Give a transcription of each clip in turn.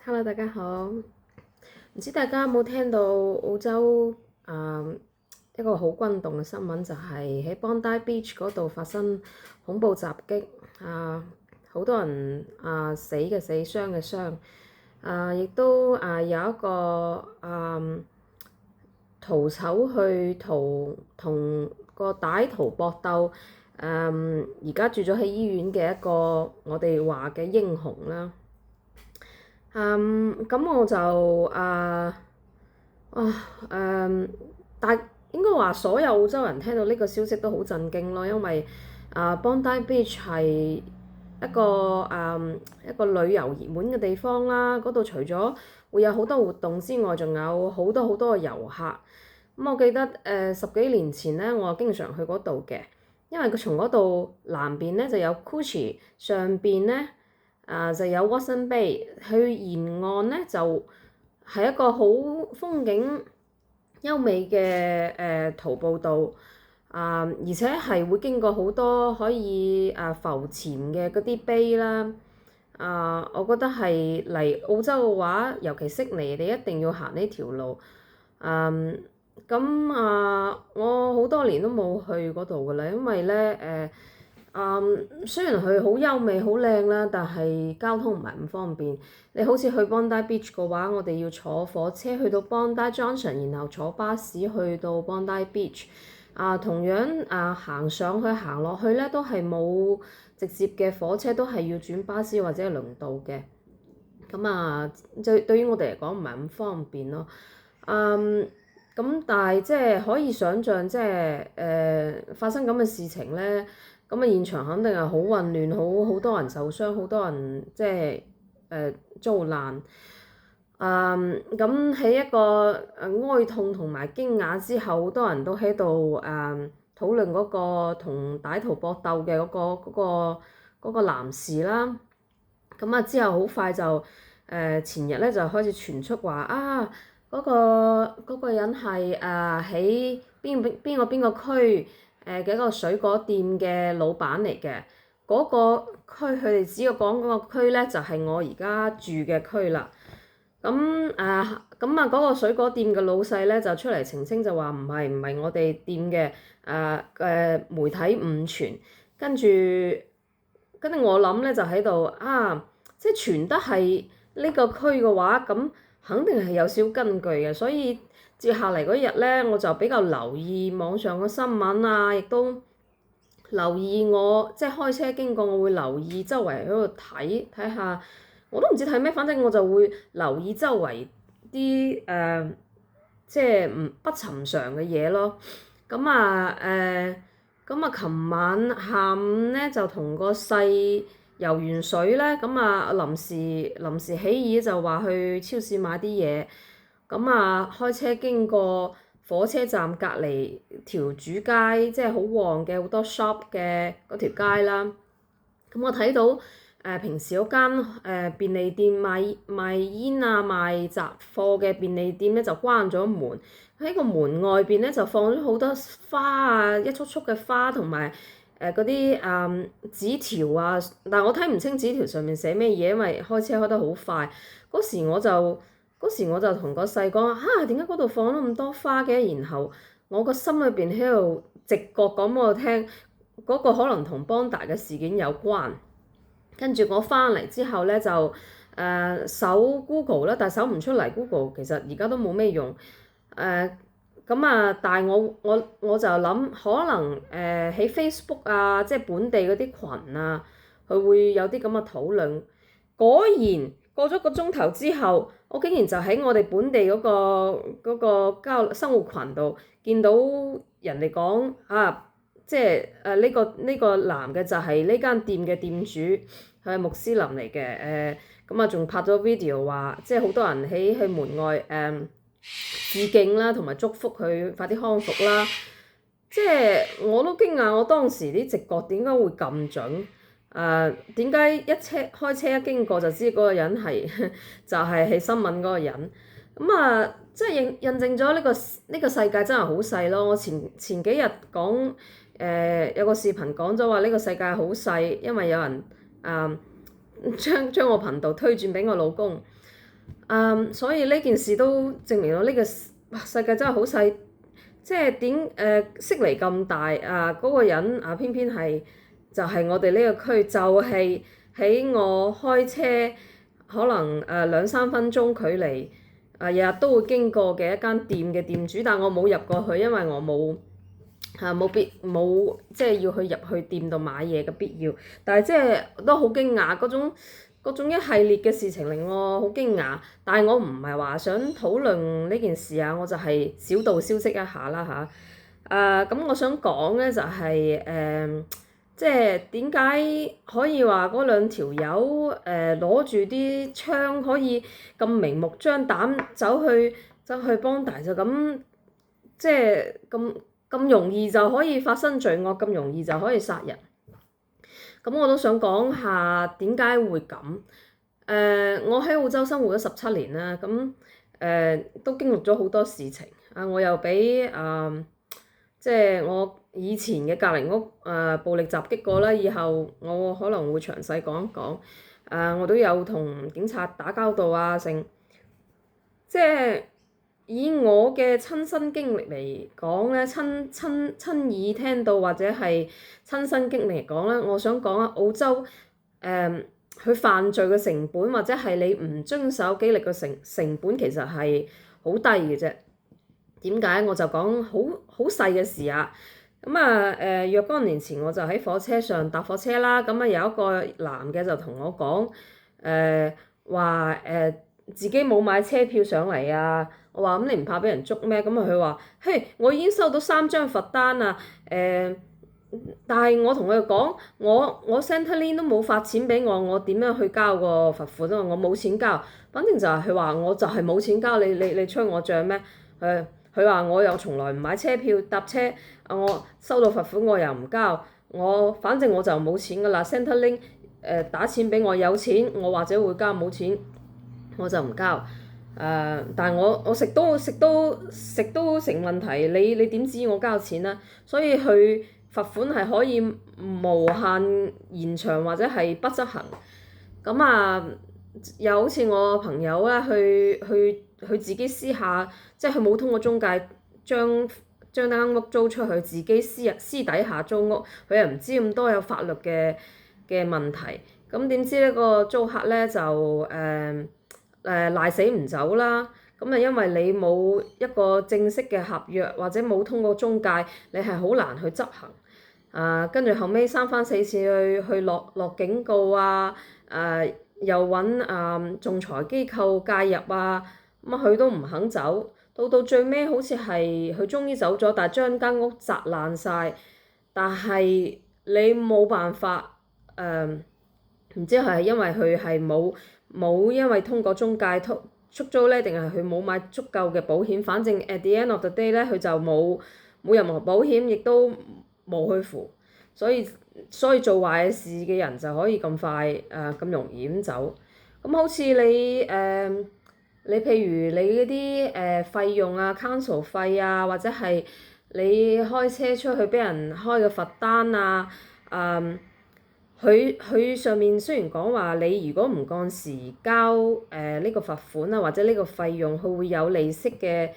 Hello，大家好。唔知大家有冇聽到澳洲一個好轟動嘅新聞，就係喺 Bondi Beach 嗰度發生恐怖襲擊，好多人死嘅死，傷嘅傷，亦都有一個徒手去同個歹徒搏鬥，而家住咗喺醫院嘅一個我哋話嘅英雄啦。咁我就但應該話所有澳洲人聽到呢個消息都好震驚咯，因為Bondi Beach 係一個旅遊熱門嘅地方啦。嗰度除咗會有好多活動之外，仲有好多好多嘅遊客。我記得十幾年前咧，我經常去嗰度嘅，因為佢從嗰度南邊咧就有 Coogee， 上邊咧就有 Watson Bay， 去沿岸咧就係一個好風景優美嘅徒步道，而且係會經過好多可以浮潛嘅嗰啲 bay 啦。我覺得係嚟澳洲嘅話，尤其悉尼，你一定要行呢條路。我好多年都冇去嗰度㗎啦，因為咧雖然佢好優美好靚啦，但係交通唔係咁方便。你好似去 Bondi Beach 嘅話，我哋要坐火車去到 Bondi Junction，然後坐巴士去到 Bondi Beach。同樣行上去行落去咧，都係冇直接嘅火車，都係要轉巴士或者係輪渡嘅。對於我哋嚟講唔係咁方便咯。但係即係可以想像，即係發生咁嘅事情咧，咁現場肯定係好混亂，好多人受傷，好多人即係遭難。咁喺一個哀痛同埋驚訝之後，好多人都喺度討論嗰個同歹徒搏鬥嘅嗰個男士啦。之後好快就前日咧就開始傳出話嗰個人係喺邊個區嘅一個水果店嘅老闆嚟嘅。嗰個區佢哋只要講嗰個區咧，就係我而家住嘅區啦。嗰個水果店嘅老細咧就出嚟澄清，就話唔係我哋店嘅媒體誤傳。跟住我諗咧就喺度即係傳得係呢個區嘅話，咁肯定係有少根據嘅。所以接下嚟嗰日咧，我就比較留意網上嘅新聞，亦都留意即係開車經過，我會留意周圍喺度睇下。我都唔知睇咩，反正我就會留意周圍啲即係不尋常嘅嘢咯。琴晚下午咧就同個細游完水咧，臨時起意就話去超市買啲嘢。開車經過火車站隔離條主街，即係好旺嘅好多 shop 嘅嗰條街啦。我睇到平時嗰間便利店賣煙賣雜貨嘅便利店咧就關咗門，喺個門外邊咧就放咗好多花一束束嘅花同埋嗰啲紙條。但係我睇唔清紙條上面寫咩嘢，因為開車開得好快。嗰時我就同個細講點解嗰度放咗咁多花嘅？然後我個心裏邊喺度直覺講俾我聽，嗰個可能同邦達嘅事件有關。跟住我翻嚟之後咧就搜 Google 啦，但係搜唔出嚟。Google 其實而家都冇咩用。但係我就諗可能喺 Facebook 即係本地嗰啲群佢會有啲咁嘅討論。果然過咗個鐘頭之後，我竟然就喺我哋本地嗰個生活群度見到人哋講即係呢個男嘅就係呢間店嘅店主，佢係穆斯林嚟嘅。仲拍咗 video 話，即係好多人喺佢門外致敬啦，同埋祝福佢快啲康復啦。即係我都驚訝，我當時啲直覺點解會咁準？點解開車一經過就知嗰個人係就係喺新聞嗰個人？即係印證咗呢個世界真係好細咯。我前幾日講有個視頻講咗話呢個世界好細，因為有人將我頻道推薦俾我老公。所以呢件事都證明到呢個世界真係好細，即係悉尼咁大嗰個人偏偏就係我哋呢個區，就係喺我開車可能2-3分鐘距離日日都會經過嘅一間店嘅店主，但我冇入過去，因為我冇即係要入去店度買嘢嘅必要。但係即係都好驚訝嗰種一系列嘅事情令我好驚訝。但係我唔係話想討論呢件事啊，我就係小道消息一下啦嚇。咁我想講咧就係即係點解可以話嗰兩條友攞住啲槍可以咁明目張膽走去幫大，就咁即係咁容易就可以發生罪惡，咁容易就可以殺人。咁我都想講下點解會咁。我喺澳洲生活咗17年啦，咁都經歷咗好多事情。我又俾即係我以前嘅隔離屋暴力襲擊過啦，以後我可能會詳細講一講。我都有同警察打交道啊，即係以我嘅親身經歷嚟講咧，親耳聽到或者係親身經歷嚟講咧，我想講澳洲佢犯罪嘅成本或者係你唔遵守紀律嘅成本其實係好低嘅啫。點解？我就講好細嘅事啊。咁若干年前我就喺火車上搭火車啦，咁有一個男嘅就同我講話自己冇買車票上嚟啊。我話咁你唔怕俾人捉咩？咁佢話嘿，我已經收到3張罰單啦。但係我同佢哋講，我 Centrelink 都冇發錢俾我點樣去交個罰款啊？我冇錢交，反正就係佢話我就係冇錢交，你催我帳咩？佢話我又從來唔買車票搭車，我收到罰款我又唔交，反正我就冇錢噶啦。Centrelink 打錢俾我，有錢我或者會交，冇錢我就唔交。但係我食都成問題，你點知我交錢啊？所以佢罰款係可以無限延長或者係不執行。又好似我朋友啦，佢自己私下，即係佢冇通過中介將間屋租出去，自己私底下租屋，佢又唔知咁多有法律嘅問題。咁點知呢個租客咧就賴死唔走啦。咁因為你冇一個正式嘅合約或者冇通過中介，你係好難去執行。跟住後尾3番4次去落警告啊，又揾仲裁機構介入啊，佢都唔肯走，到最尾好似係佢終於走咗，但係將間屋砸爛晒。但係你冇辦法唔知係因為佢係冇因為通過中介出租咧，定係佢冇買足夠嘅保險？反正 at the end of the day 咧，佢就冇任何保險，亦都冇去付，所以做壞事嘅人就可以咁快咁容易咁走。咁好似你譬如你嗰啲費用啊、council 費啊，或者係你開車出去俾人開個罰單啊，佢上面雖然講話你如果唔按時交呢個罰款啊，或者呢個費用，佢會有利息嘅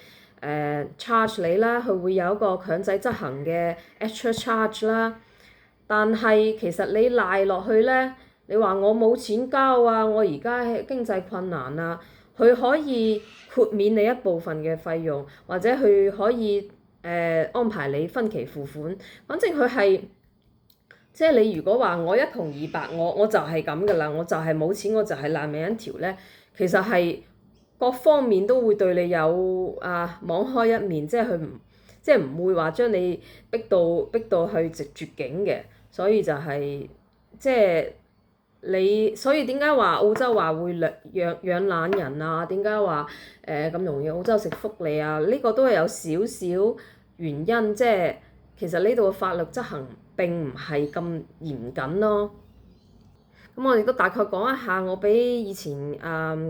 charge 你啦，佢會有一個強制執行嘅 extra charge 啦。但係其實你賴落去咧，你話我冇錢交啊，我而家經濟困難啊，佢可以豁免你一部分嘅費用，或者佢可以安排你分期付款。反正佢係即係你如果話我一窮二白，我就係咁噶啦，我就係冇錢，我就係爛命一條咧。其實係各方面都會對你有網開一面，即係唔會話將你逼到去絕境嘅。所以就係即係所以點解話澳洲話會養懶人啊？點解話咁容易澳洲食福利啊？呢個都係有少少原因，即係其實呢度嘅法律執行並唔係咁嚴謹咯。咁我亦都大概講一下我俾以前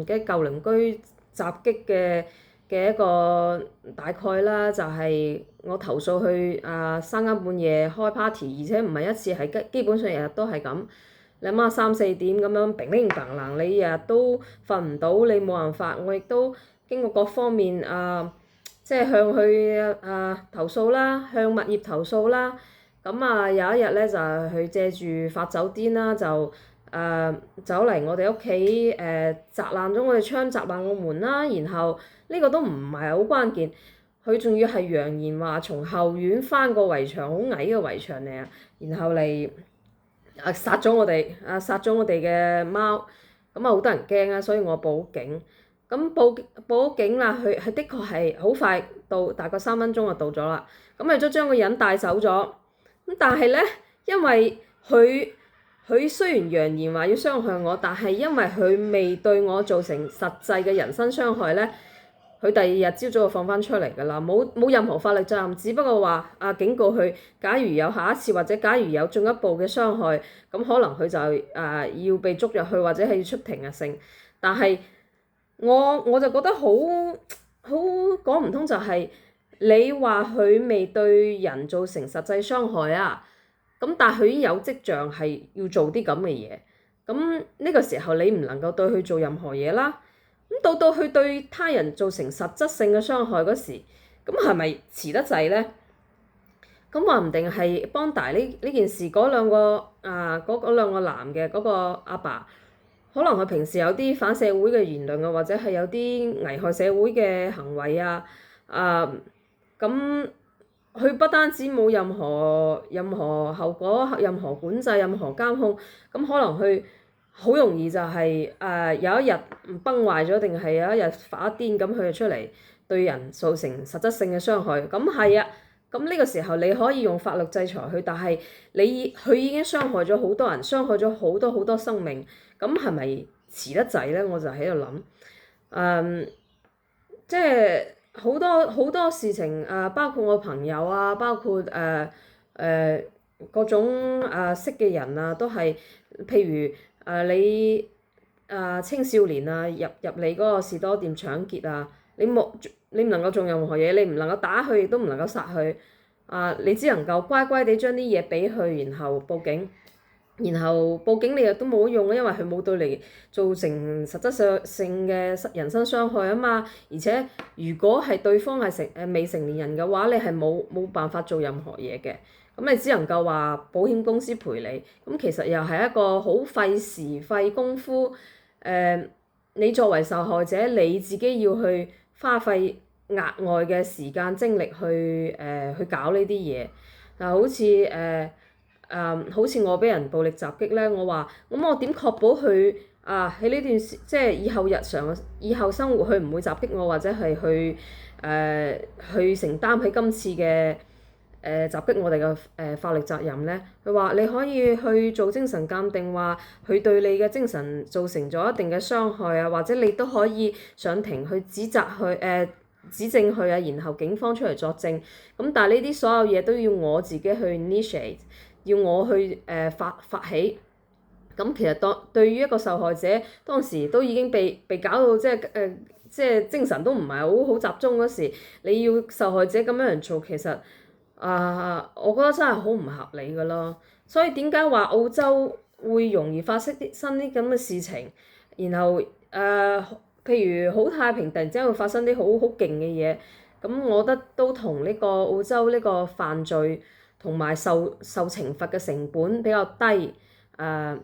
嘅舊鄰居襲擊嘅一個大概啦，就係我投訴去3更半夜開 party，而且唔係一次，係基本上日日都係咁。你諗下3、4點咁樣乒乒乓啷，你日日都瞓唔到，你冇辦法。我亦都經過各方面即係向佢投訴啦，向物業投訴啦。咁有一日咧就係佢借住發酒癲啦，就走嚟我哋屋企砸爛咗我哋窗，砸爛我門啦。然後呢個都唔係好關鍵，佢仲要係揚言話從後院翻個圍牆，好矮嘅圍牆嚟啊，然後嚟殺咗我哋嘅貓。咁好多人驚啊，所以我報警。咁報警啦，佢的確係好快到，大概3分鐘就到咗啦。咁佢都將個人帶走咗。咁但係咧，因為佢雖然揚言話要傷害我，但係因為佢未對我造成實際嘅人身傷害咧，佢第二日朝早就放翻出嚟㗎啦，冇任何法律責任，只不過話警告佢，假如有下一次或者假如有進一步嘅傷害，咁可能佢就要被捉入去或者係要出庭啊成。但係我就覺得好講唔通，就係你話佢未對人造成實際傷害啊，咁但係佢已經有跡象係要做啲咁嘅嘢，咁呢個時候你唔能夠對佢做任何嘢啦。咁到佢對他人造成實質性嘅傷害嗰時，咁係咪遲得滯咧？咁話唔定係邦大呢件事嗰兩個男嘅嗰個阿爸，可能佢平時有啲反社會嘅言論啊，或者係有啲危害社會嘅行為啊，咁佢不單止冇任何後果、任何管制、任何監控，咁可能佢好容易就係有一日崩壞咗，定係有一日發癲咁，佢就出嚟對人造成實質性嘅傷害。咁係啊，咁呢個時候你可以用法律制裁佢，但係佢已經傷害咗好多人，傷害咗好多生命，咁係咪遲得滯咧？我就喺度諗，即係好多事情包括我朋友啊，包括各種識嘅人啊，都係譬如你青少年啊入你嗰個士多店搶劫啊，你唔能夠做任何嘢，你唔能夠打佢，亦都唔能夠殺佢，你只能夠乖乖地將啲嘢俾佢，然後報警。然後報警你又都冇用，因為佢冇對你造成實質性嘅人身傷害啊嘛。而且如果係對方係未成年人嘅話，你係冇辦法做任何嘢嘅。咁你只能夠話保險公司賠你。咁其實又係一個好費時費功夫。你作為受害者，你自己要去花費額外嘅時間精力去搞呢啲嘢。好似好似我俾人暴力襲擊咧，我話咁我點確保佢喺呢段時即係以後生活佢唔會襲擊我，或者係去承擔喺今次嘅襲擊我哋嘅法律責任咧？佢話你可以去做精神鑑定，話佢對你嘅精神造成咗一定嘅傷害啊，或者你都可以上庭去指責佢指證佢啊，然後警方出嚟作證。咁但係呢啲所有嘢都要我自己去 initiate。要我去發起。咁其實對於一個受害者，當時都已經被搞到即係精神都唔係好集中嗰時，你要受害者咁樣嚟做，其實我覺得真係好唔合理㗎咯。所以點解話澳洲會容易發生啲咁嘅事情，然後譬如好太平，突然之間會發生啲好勁嘅嘢，咁我覺得都同呢個澳洲呢個犯罪同埋受懲罰嘅成本比較低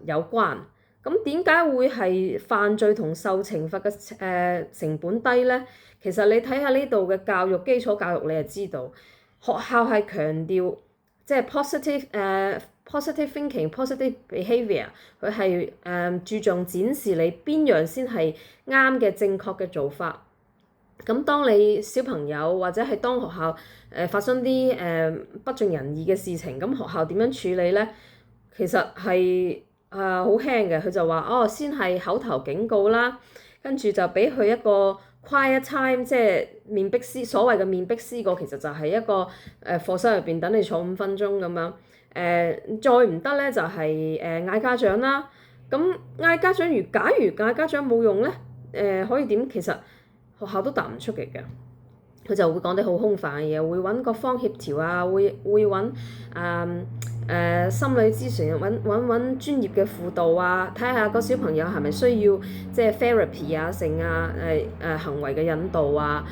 有關。咁點解會係犯罪同受懲罰嘅成本低咧？其實你睇下呢度嘅基礎教育，你就知道學校係強調即係 positive thinking、positive behaviour，佢係注重展示你邊樣先係啱嘅正確嘅做法。咁當你小朋友或者係當學校發生啲不盡人意嘅事情，咁學校點樣處理咧？其實係好輕嘅，佢就話先係口頭警告啦，跟住就俾佢一個 quiet time，即係面壁思所謂嘅面壁思過，其實就係一個課室入邊等你坐5分鐘咁樣。再唔得咧就係嗌家長啦。咁嗌家長假如嗌家長冇用咧，可以點？其實學校都答唔出嚟嘅，佢就會講啲好空泛嘅嘢，會揾各方協調啊，會揾心理諮詢，揾專業嘅輔導啊，睇下個小朋友係咪需要即係 therapy 啊、性啊、行為嘅引導啊。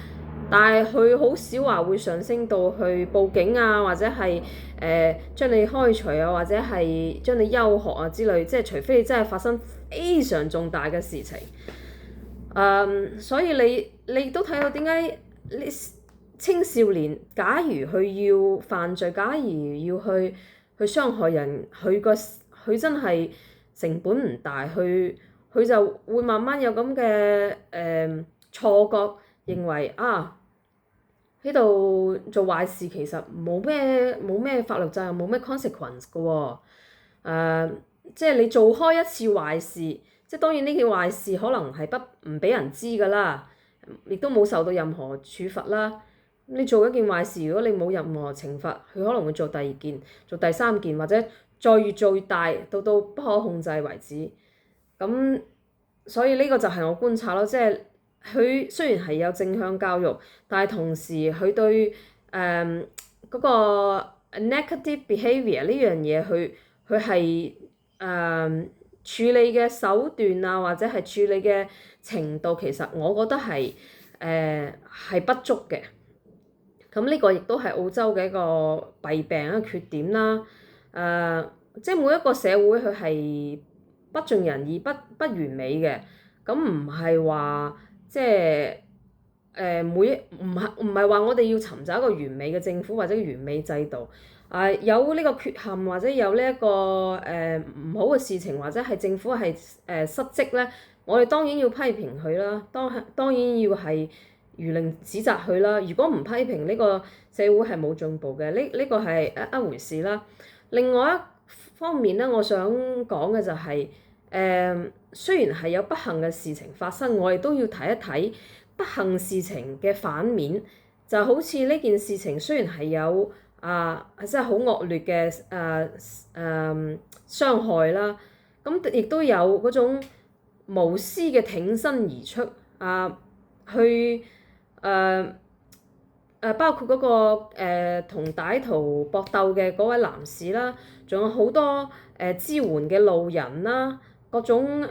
但係佢好少話會上升到去報警啊，或者係將你開除啊，或者係將你休學啊之類，即係除非你真係發生非常重大嘅事情。所以你都睇到點解你青少年，假如佢要犯罪，假如要去傷害人，佢真係成本唔大，佢就會慢慢有咁嘅錯覺，認為啊喺度做壞事其實冇咩法律責任，冇咩 consequence 嘅喎。即係你做開一次壞事，即係當然呢件壞事可能係唔俾人知㗎啦，亦都冇受到任何處罰啦。你做一件壞事，如果你冇任何懲罰，佢可能會做第二件、做第三件，或者再越做越大，到不可控制為止。咁所以呢個就係我觀察咯，即係佢雖然係有正向教育，但係同時佢對嗰個 negative behaviour 呢樣嘢，佢係處理嘅手段啊，或者係處理嘅程度，其實我覺得係不足嘅。咁呢個亦都係澳洲嘅一個弊病一個缺點啦。即係每一個社會佢係不盡人意、不完美嘅。咁唔係話即係唔係話我哋要尋找一個完美嘅政府或者完美制度。有呢個缺陷或者有呢一個唔好嘅事情，或者係政府係失職咧，我哋當然要批評佢啦。當然要係輿論指責佢啦。如果唔批評，呢個社會係冇進步嘅。呢個係一回事啦。另外一方面咧，我想講嘅就係雖然係有不幸嘅事情發生，我哋都要睇一睇不幸事情嘅反面。就好似呢件事情雖然係有真係好惡劣嘅傷害啦，咁亦都有嗰種無私嘅挺身而出去包括嗰個同歹徒搏鬥嘅嗰位男士啦，仲有好多支援嘅路人啦，各種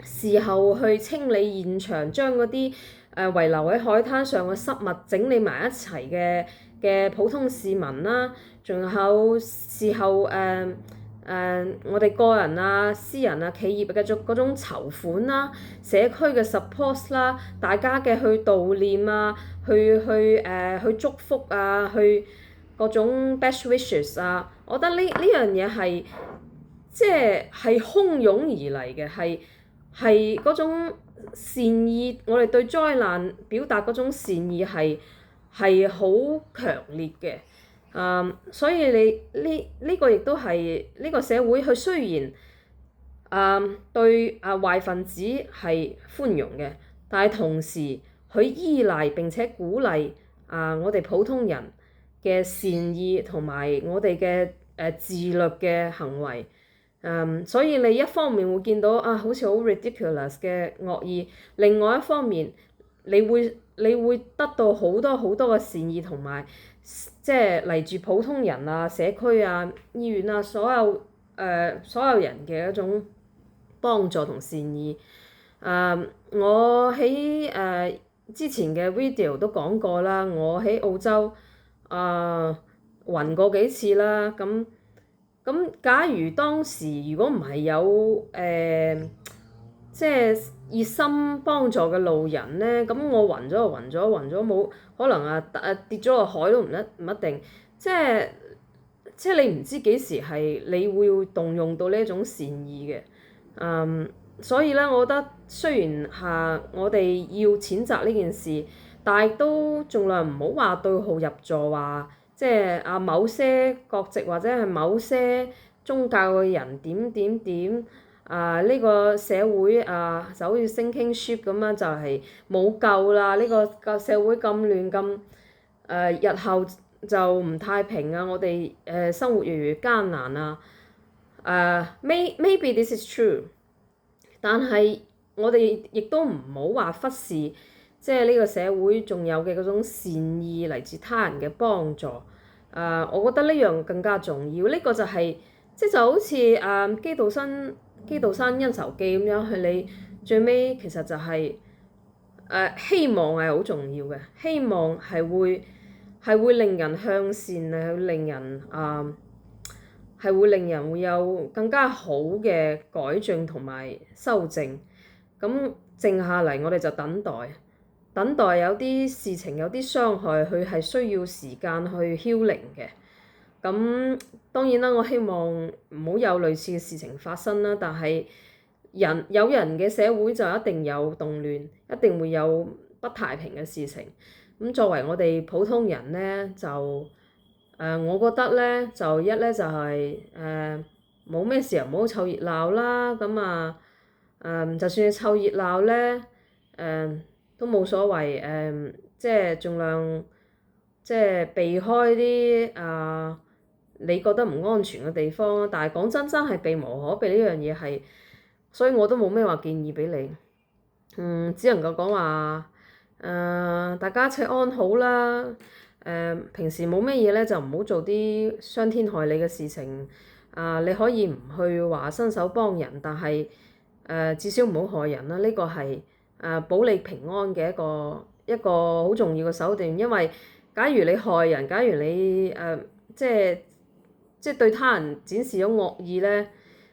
事後去清理現場，將嗰啲遺留喺海灘上嘅濕物整理埋一齊嘅普通市民啦，仲有事後我哋個人啊、私人啊、企業嘅嗰種籌款啦、社區嘅 support 啦、大家嘅去悼念啊、去祝福啊、去各種 best wishes 啊，我覺得呢樣嘢係即係洶湧而嚟嘅，係嗰種善意，我哋對災難表達嗰種善意係好強烈嘅。所以呢個亦都係呢個社會，佢雖然對壞分子係寬容嘅，但係同時佢依賴並且鼓勵我哋普通人嘅善意同埋我哋嘅自律嘅行為。所以你一方面會見到好似好 ridiculous 嘅惡意，另外一方面你會得到好多嘅善意同埋即係嚟自普通人啊、社區啊、醫院啊所有人嘅一種幫助同善意。我喺之前嘅 video 都講過啦，我喺澳洲暈過幾次啦。咁假如當時如果唔係有即係熱心幫助嘅路人咧，咁我暈咗就暈咗冇可能跌咗落海都唔一定。即係你唔知幾時係你會動用到呢一種善意嘅。所以咧，我覺得雖然我哋要譴責呢件事，但係都盡量唔好話對號入座，話即係某些國籍或者係某些宗教嘅人點呢個社會就好似 sinking ship 咁樣，就係冇救啦。呢個社會咁亂咁日後就唔太平啊！我哋生活越嚟越艱難啊！Maybe this is true， 但係我哋亦都唔好話忽視，即係呢個社會仲有嘅嗰種善意嚟自他人嘅幫助。我覺得呢樣更加重要。呢、個就係、即係就好似基道山恩仇記咁樣，係你最尾其實就係、希望係好重要嘅，希望係會令人向善，係令人係會令人會有更加好嘅改進同埋修正。咁靜下嚟，我哋就等待，等待有啲事情有啲傷害，佢係需要時間去僥倖嘅。咁當然啦，我希望唔好有類似嘅事情發生啦。但係有人嘅社會就一定有動亂，一定會有不太平嘅事情。咁作為我哋普通人咧，就我覺得咧，就一咧就係冇咩事又唔好湊熱鬧啦。咁就算你湊熱鬧咧，都冇所謂。即係盡量即係避開啲你覺得唔安全嘅地方。但係講真，真係避無可避呢樣嘢係，所以我都冇咩話建議俾你。只能夠講話大家一切安好啦。平時冇咩嘢咧，就唔好做啲傷天害理嘅事情。你可以唔去話伸手幫人，但係至少唔好害人啦。呢個係保你平安嘅一個好重要嘅手段。因為假如你害人，假如你即係對他人展示咗惡意咧，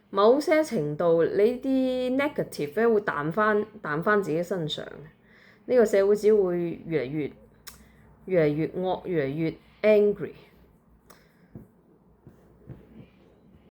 某些程度你啲 negative 咧會彈翻自己身上。呢個社會只會越嚟越惡，越嚟越 angry。